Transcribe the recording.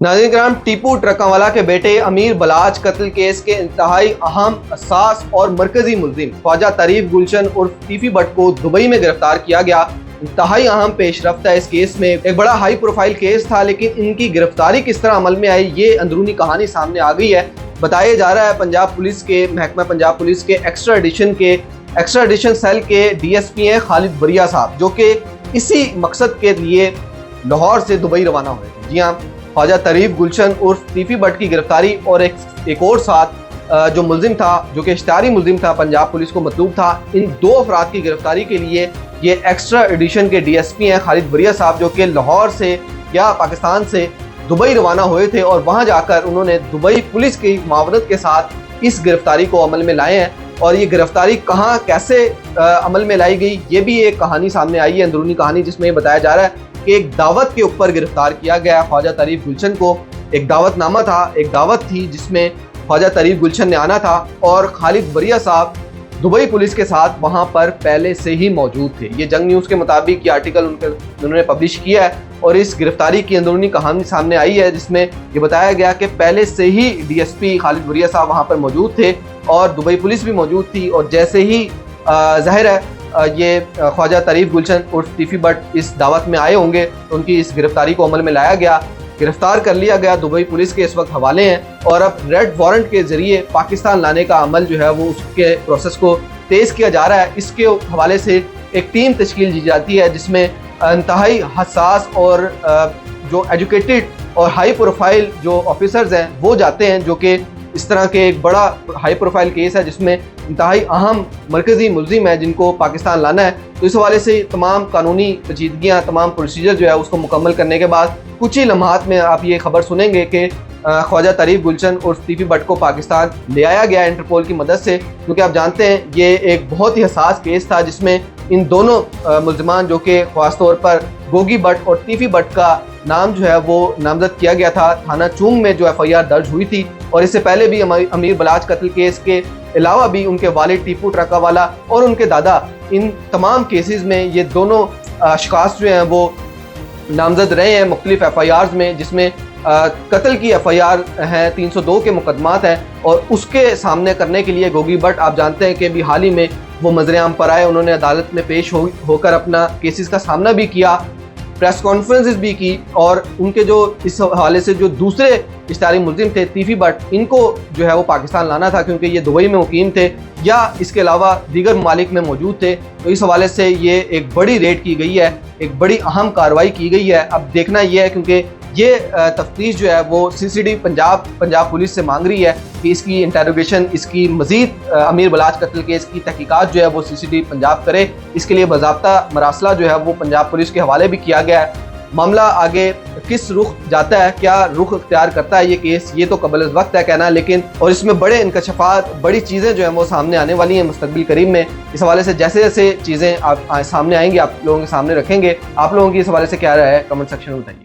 नाज़रीन कराम, टीपू ट्रकावाला के बेटे अमीर बलाच कत्ल केस के इंतहाई अहम, हसास और मरकजी मुल्जिम ख्वाजा तारीफ गुलशन उर्फ टीफी भट्ट को दुबई में गिरफ्तार किया गया। इंतहाई अहम पेशरफ्त है इस केस में। एक बड़ा हाई प्रोफाइल केस था, लेकिन इनकी गिरफ्तारी किस तरह अमल में आई, ये अंदरूनी कहानी सामने आ गई है। बताया जा रहा है पंजाब पुलिस के महकमा पंजाब पुलिस के एक्स्ट्राडिशन सेल के DSP हैं खालिद बरिया साहब, जो कि इसी मकसद के लिए लाहौर से दुबई रवाना हुए थे। जी हाँ, ख्वाजा तारीफ गुलशन उर्फ टीफी भट्ट की गिरफ्तारी और एक और साथ जो मुल्जिम था, जो कि इश्तिहारी मुल्जिम था, पंजाब पुलिस को मतलूब था, इन दो अफराद की गिरफ्तारी के लिए ये एक्स्ट्रा एडिशन के DSP हैं खालिद बरिया साहब, जो कि लाहौर से या पाकिस्तान से दुबई रवाना हुए थे और वहाँ जाकर उन्होंने दुबई पुलिस की मावनत के साथ इस गिरफ्तारी को अमल में लाए हैं। और ये गिरफ्तारी कहाँ कैसे अमल में लाई गई, ये भी एक कहानी सामने आई है, अंदरूनी कहानी, जिसमें ये बताया जा रहा है कि एक दावत के ऊपर गिरफ्तार किया गया ख्वाजा तारीफ गुलशन को। एक दावतनामा था, एक दावत थी जिसमें ख्वाजा तारीफ गुलशन ने आना था और खालिद बरिया साहब दुबई पुलिस के साथ वहां पर पहले से ही मौजूद थे। ये जंग न्यूज़ के मुताबिक ये आर्टिकल उन्होंने पब्लिश किया है और इस गिरफ्तारी की अंदरूनी कहानी सामने आई है, जिसमें ये बताया गया कि पहले से ही DSP खालिद बरिया साहब वहां पर मौजूद थे और दुबई पुलिस भी मौजूद थी। और जैसे ही जाहिर है ये ख्वाजा तारीफ गुलशन उर्फ टीफी भट्ट इस दावत में आए होंगे, तो उनकी इस गिरफ्तारी को अमल में लाया गया, गिरफ्तार कर लिया गया, दुबई पुलिस के इस वक्त हवाले हैं और अब रेड वारंट के जरिए पाकिस्तान लाने का अमल जो है वो उसके प्रोसेस को तेज़ किया जा रहा है। इसके हवाले से एक टीम तश्कील दी जाती है, जिसमें इंतहाई हसास और जो एजुकेटेड और हाई प्रोफाइल जो ऑफिसर्स हैं वो जाते हैं, जो कि इस तरह के एक बड़ा हाई प्रोफाइल केस है जिसमें इंतहाई अहम मरकजी मुल्जिम है जिनको पाकिस्तान लाना है। तो इस हवाले से तमाम कानूनी पेचीदगियाँ, तमाम प्रोसीजर जो है उसको मुकम्मल करने के बाद कुछ ही लम्हात में आप ये खबर सुनेंगे कि ख्वाजा तारीफ गुलशन उर्फ टीफी भट्ट को पाकिस्तान ले आया गया इंटरपोल की मदद से, क्योंकि आप जानते हैं ये एक बहुत ही हसास केस था जिसमें इन दोनों मुल्जिमान, जो कि खास तौर पर गोगी भट्ट और टीफी भट्ट का नाम जो है वो नामजद किया गया था थाना चूंग में, जो FIR दर्ज हुई थी। और इससे पहले भी अमीर बलाच कत्ल केस के अलावा भी उनके वालिद टीपू ट्रकावाला और उनके दादा, इन तमाम केसेस में ये दोनों अशखास जो हैं वो नामजद रहे हैं मुख्तलिफ FIRs में, जिसमें कत्ल की FIR हैं, 302 के मुकदमात हैं। और उसके सामने करने के लिए गोगी भट्ट, आप जानते हैं कि भी हाल ही में वो मज़र-ए-आम पर आए, उन्होंने अदालत में पेश होकर अपना केसेस का सामना भी किया, प्रेस कॉन्फ्रेंसेस भी की। और उनके जो इस हवाले से जो दूसरे इश्तिहारी मुल्जिम थे टीफी भट्ट, इनको जो है वो पाकिस्तान लाना था क्योंकि ये दुबई में मुकीम थे या इसके अलावा दीगर ममालिक में मौजूद थे। तो इस हवाले से ये एक बड़ी रेड की गई है, एक बड़ी अहम कार्रवाई की गई है। अब देखना ये है, क्योंकि ये तफ्तीश जो है वो CCD पंजाब पुलिस से मांग रही है कि इसकी इंटेरोगेशन, इसकी मज़ीद अमीर बलाच कत्ल केस की तहकीकात जो है वो CCD पंजाब करे। इसके लिए बाज़ाब्ता मरासला जो है वो पंजाब पुलिस के हवाले भी किया गया है। मामला आगे किस रुख जाता है, क्या रुख इख्तियार करता है ये केस, ये तो कबल वक्त है कहना, लेकिन और इसमें बड़े इंकशाफात, बड़ी चीज़ें जो हैं वो सामने आने वाली हैं मुस्तकबिल करीब में। इस हवाले से जैसे जैसे चीज़ें आप सामने आएंगी, आप लोगों के सामने रखेंगे। आप लोगों की इस हवाले से क्या राय है, कमेंट सेक्शन में बताइए।